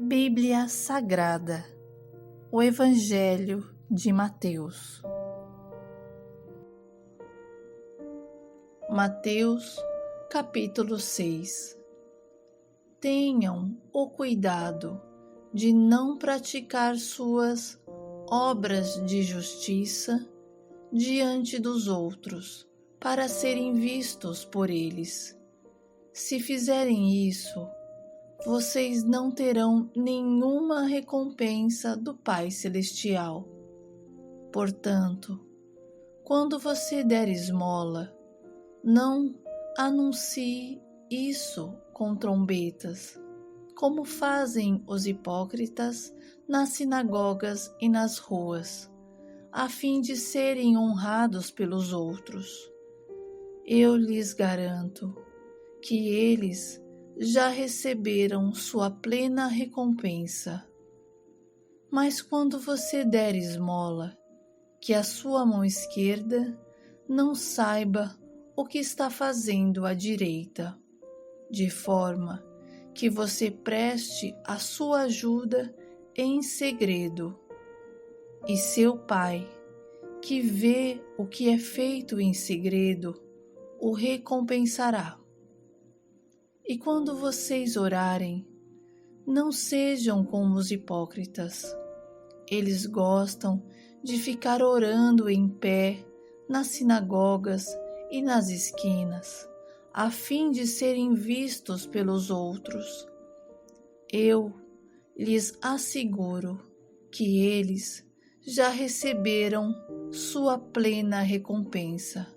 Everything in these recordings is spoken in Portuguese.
Bíblia Sagrada, o Evangelho de Mateus. Mateus, capítulo 6. Tenham o cuidado de não praticar suas obras de justiça diante dos outros, para serem vistos por eles. Se fizerem isso, vocês não terão nenhuma recompensa do Pai Celestial. Portanto, quando você der esmola, não anuncie isso com trombetas, como fazem os hipócritas nas sinagogas e nas ruas, a fim de serem honrados pelos outros. Eu lhes garanto que eles já receberam sua plena recompensa. Mas quando você der esmola, que a sua mão esquerda não saiba o que está fazendo a direita, de forma que você preste a sua ajuda em segredo, e seu Pai, que vê o que é feito em segredo, o recompensará. E quando vocês orarem, não sejam como os hipócritas. Eles gostam de ficar orando em pé nas sinagogas e nas esquinas, a fim de serem vistos pelos outros. Eu lhes asseguro que eles já receberam sua plena recompensa.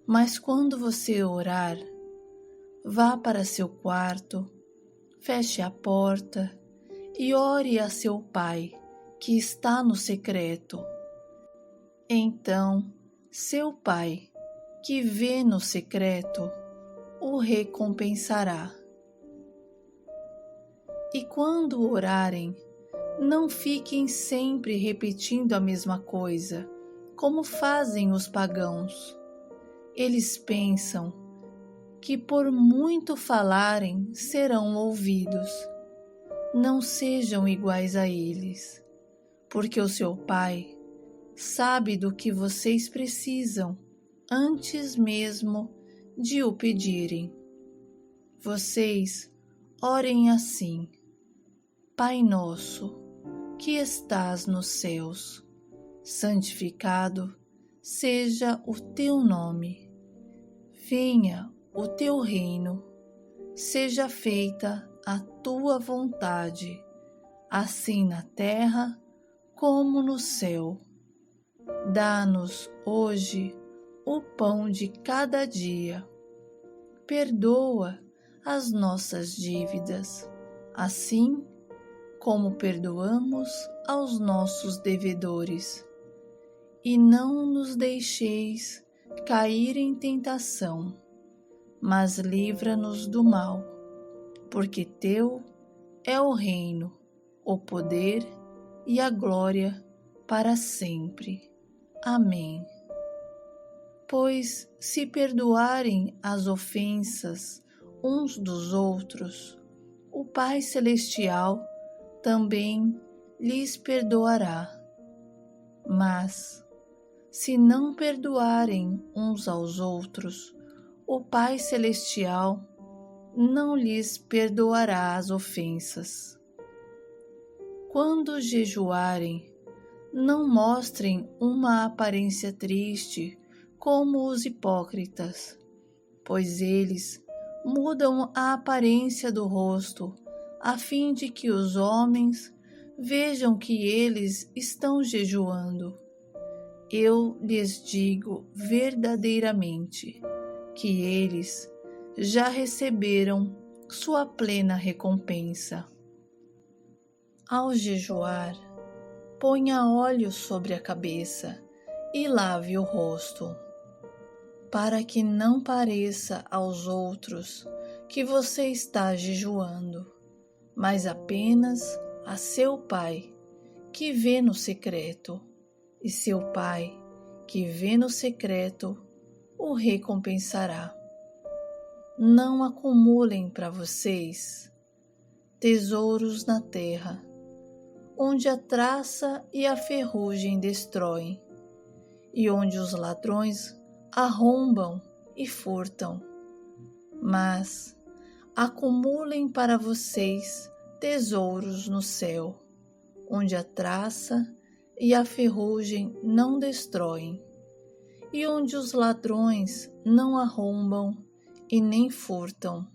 Mas quando você orar, vá para seu quarto, feche a porta e ore a seu Pai, que está no secreto. Então, seu Pai, que vê no secreto, o recompensará. E quando orarem, não fiquem sempre repetindo a mesma coisa, como fazem os pagãos. Eles pensam que por muito falarem serão ouvidos. Não sejam iguais a eles, porque o seu Pai sabe do que vocês precisam antes mesmo de o pedirem. Vocês orem assim: Pai nosso, que estás nos céus, santificado seja o teu nome. Venha o teu reino, seja feita a tua vontade, assim na terra como no céu. Dá-nos hoje o pão de cada dia. Perdoa as nossas dívidas, assim como perdoamos aos nossos devedores. E não nos deixeis cair em tentação, mas livra-nos do mal, porque teu é o reino, o poder e a glória para sempre. Amém. Pois se perdoarem as ofensas uns dos outros, o Pai Celestial também lhes perdoará. Mas, se não perdoarem uns aos outros, o Pai Celestial não lhes perdoará as ofensas. Quando jejuarem, não mostrem uma aparência triste como os hipócritas, pois eles mudam a aparência do rosto, a fim de que os homens vejam que eles estão jejuando. Eu lhes digo verdadeiramente que eles já receberam sua plena recompensa. Ao jejuar, ponha óleo sobre a cabeça e lave o rosto, para que não pareça aos outros que você está jejuando, mas apenas a seu Pai, que vê no secreto, e seu Pai, que vê no secreto, o recompensará. Não acumulem para vocês tesouros na terra, onde a traça e a ferrugem destroem, e onde os ladrões arrombam e furtam. Mas acumulem para vocês tesouros no céu, onde a traça e a ferrugem não destroem, e onde os ladrões não arrombam e nem furtam.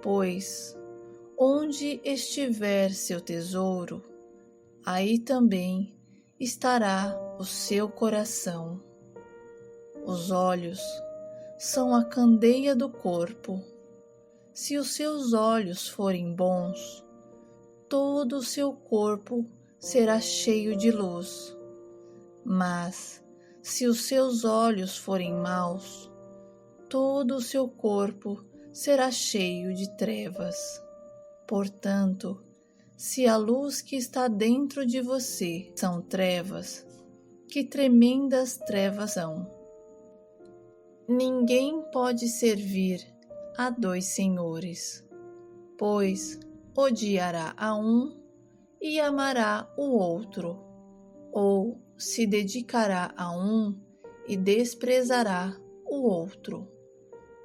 Pois onde estiver seu tesouro, aí também estará o seu coração. Os olhos são a candeia do corpo. Se os seus olhos forem bons, todo o seu corpo será cheio de luz. Mas se os seus olhos forem maus, todo o seu corpo será cheio de trevas. Portanto, se a luz que está dentro de você são trevas, que tremendas trevas são! Ninguém pode servir a dois senhores, pois odiará a um e amará o outro, ou se dedicará a um e desprezará o outro.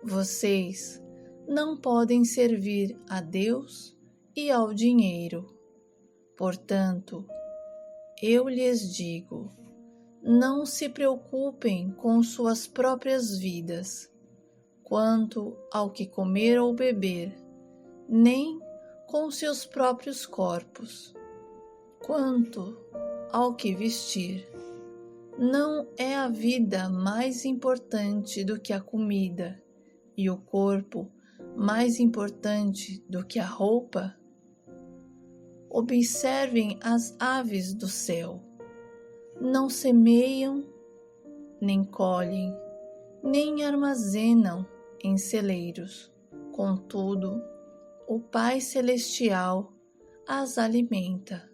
Vocês não podem servir a Deus e ao dinheiro. Portanto, eu lhes digo, não se preocupem com suas próprias vidas, quanto ao que comer ou beber, nem com seus próprios corpos, quanto ao que vestir. Não é a vida mais importante do que a comida, e o corpo mais importante do que a roupa? Observem as aves do céu. Não semeiam, nem colhem, nem armazenam em celeiros. Contudo, o Pai Celestial as alimenta.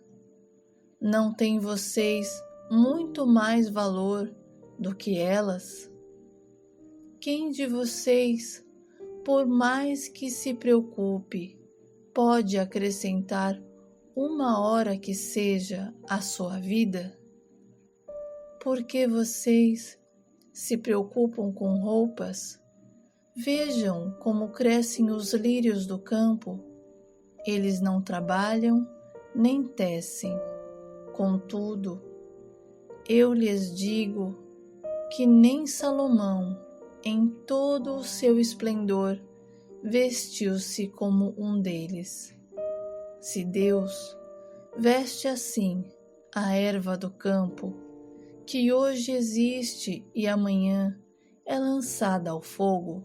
Não têm vocês muito mais valor do que elas? Quem de vocês, por mais que se preocupe, pode acrescentar uma hora que seja à sua vida? Porque vocês se preocupam com roupas? Vejam como crescem os lírios do campo. Eles não trabalham nem tecem. Contudo, eu lhes digo que nem Salomão, em todo o seu esplendor, vestiu-se como um deles. Se Deus veste assim a erva do campo, que hoje existe e amanhã é lançada ao fogo,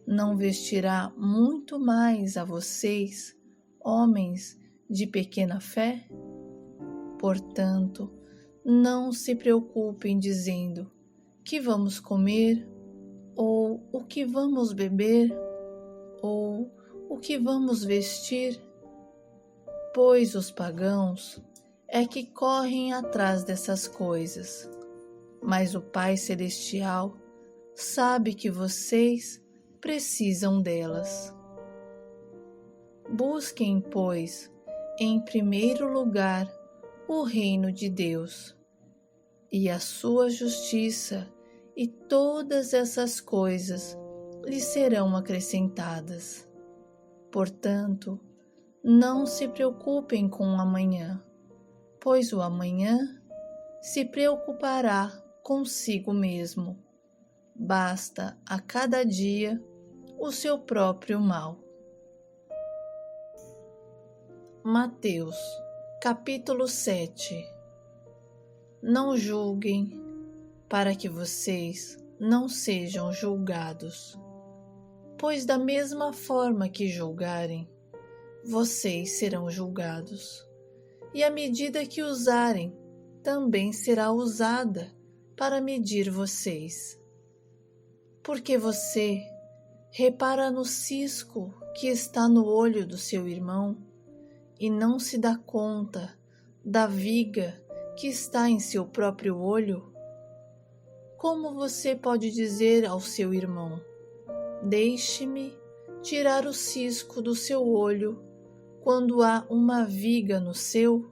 não vestirá muito mais a vocês, homens de pequena fé? Portanto, não se preocupem dizendo: que vamos comer, ou o que vamos beber, ou o que vamos vestir? Pois os pagãos é que correm atrás dessas coisas, mas o Pai Celestial sabe que vocês precisam delas. Busquem, pois, em primeiro lugar o reino de Deus e a sua justiça, e todas essas coisas lhes serão acrescentadas. Portanto, não se preocupem com o amanhã, pois o amanhã se preocupará consigo mesmo. Basta a cada dia o seu próprio mal. Mateus, capítulo 7. Não julguem, para que vocês não sejam julgados, pois da mesma forma que julgarem, vocês serão julgados, e a medida que usarem também será usada para medir vocês. Porque você repara no cisco que está no olho do seu irmão e não se dá conta da viga que está em seu próprio olho? Como você pode dizer ao seu irmão: deixe-me tirar o cisco do seu olho, quando há uma viga no seu?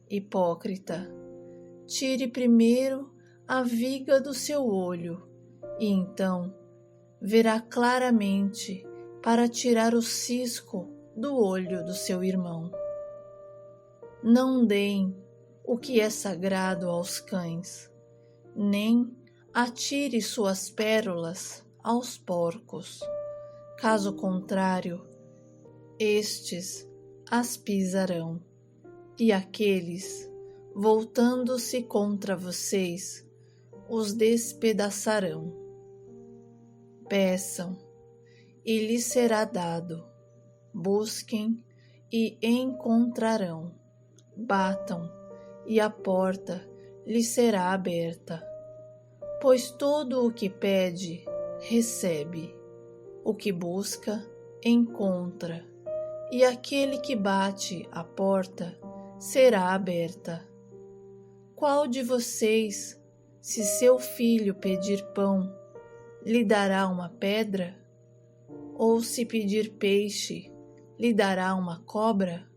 Hipócrita, tire primeiro a viga do seu olho, e então verá claramente para tirar o cisco do olho do seu irmão. Não deem o que é sagrado aos cães, nem atire suas pérolas aos porcos. Caso contrário, estes as pisarão, e aqueles, voltando-se contra vocês, os despedaçarão. Peçam, e lhes será dado. Busquem, e encontrarão. Batam, e a porta lhes será aberta. Pois todo o que pede, recebe. O que busca, encontra. E aquele que bate à porta, será aberta. Qual de vocês, se seu filho pedir pão, lhe dará uma pedra? Ou se pedir peixe, lhe dará uma cobra?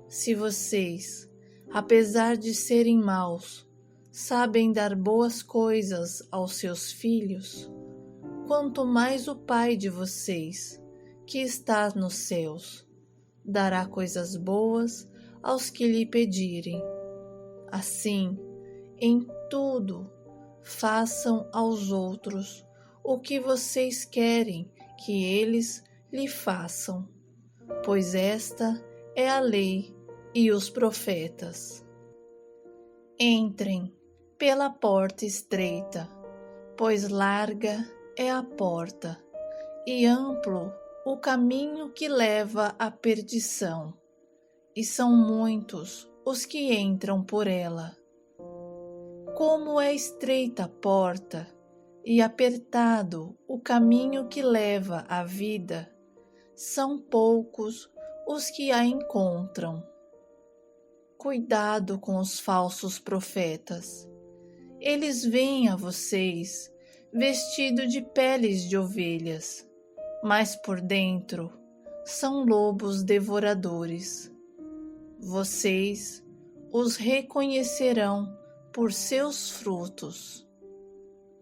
Se vocês, apesar de serem maus, sabem dar boas coisas aos seus filhos, quanto mais o Pai de vocês, que está nos céus, dará coisas boas aos que lhe pedirem. Assim, em tudo, façam aos outros o que vocês querem que eles lhe façam, pois esta é a lei e os profetas. Entrem pela porta estreita, pois larga é a porta, e amplo o caminho que leva à perdição, e são muitos os que entram por ela. Como é estreita a porta e apertado o caminho que leva à vida, são poucos os que a encontram. Cuidado com os falsos profetas. Eles vêm a vocês vestidos de peles de ovelhas, mas por dentro são lobos devoradores. Vocês os reconhecerão por seus frutos.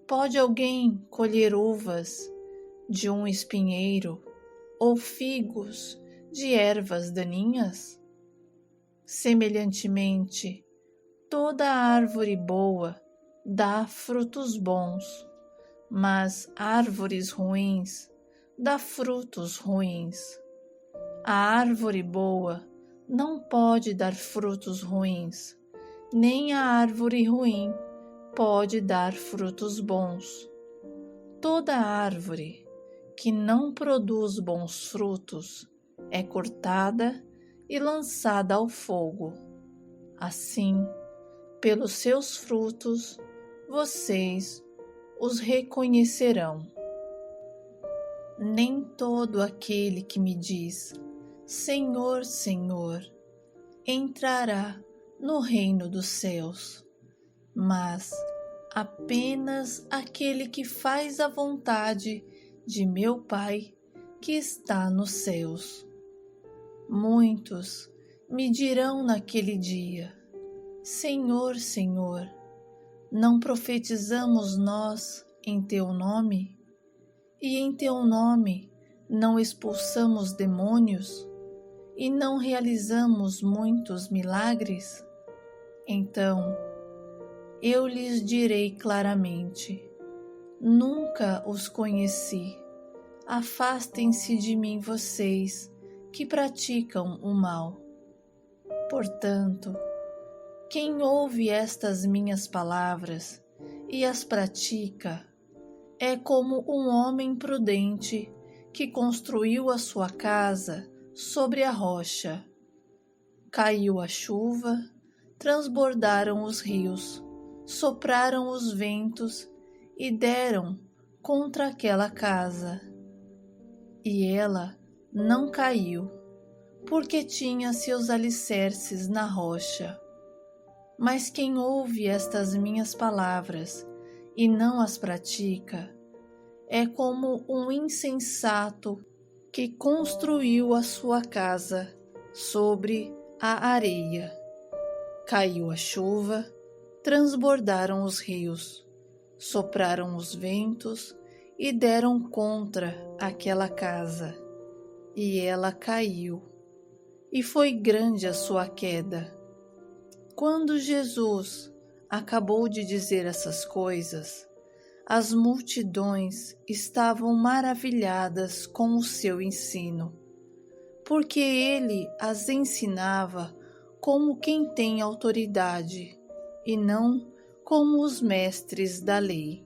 Pode alguém colher uvas de um espinheiro ou figos de ervas daninhas? Semelhantemente, toda árvore boa dá frutos bons, mas árvores ruins dá frutos ruins. A árvore boa não pode dar frutos ruins, nem a árvore ruim pode dar frutos bons. Toda árvore que não produz bons frutos é cortada e lançada ao fogo. Assim, pelos seus frutos, vocês os reconhecerão. Nem todo aquele que me diz, Senhor, Senhor, entrará no reino dos céus, mas apenas aquele que faz a vontade de meu Pai que está nos céus. Muitos me dirão naquele dia, Senhor, Senhor, não profetizamos nós em teu nome? E em teu nome não expulsamos demônios? E não realizamos muitos milagres? Então, eu lhes direi claramente, nunca os conheci. Afastem-se de mim vocês que praticam o mal. Portanto, quem ouve estas minhas palavras e as pratica é como um homem prudente que construiu a sua casa sobre a rocha. Caiu a chuva, transbordaram os rios, sopraram os ventos e deram contra aquela casa. E ela não caiu, porque tinha seus alicerces na rocha. Mas quem ouve estas minhas palavras e não as pratica, é como um insensato que construiu a sua casa sobre a areia. Caiu a chuva, transbordaram os rios, sopraram os ventos e deram contra aquela casa, e ela caiu, e foi grande a sua queda. Quando Jesus acabou de dizer essas coisas, as multidões estavam maravilhadas com o seu ensino, porque ele as ensinava como quem tem autoridade, e não como os mestres da lei.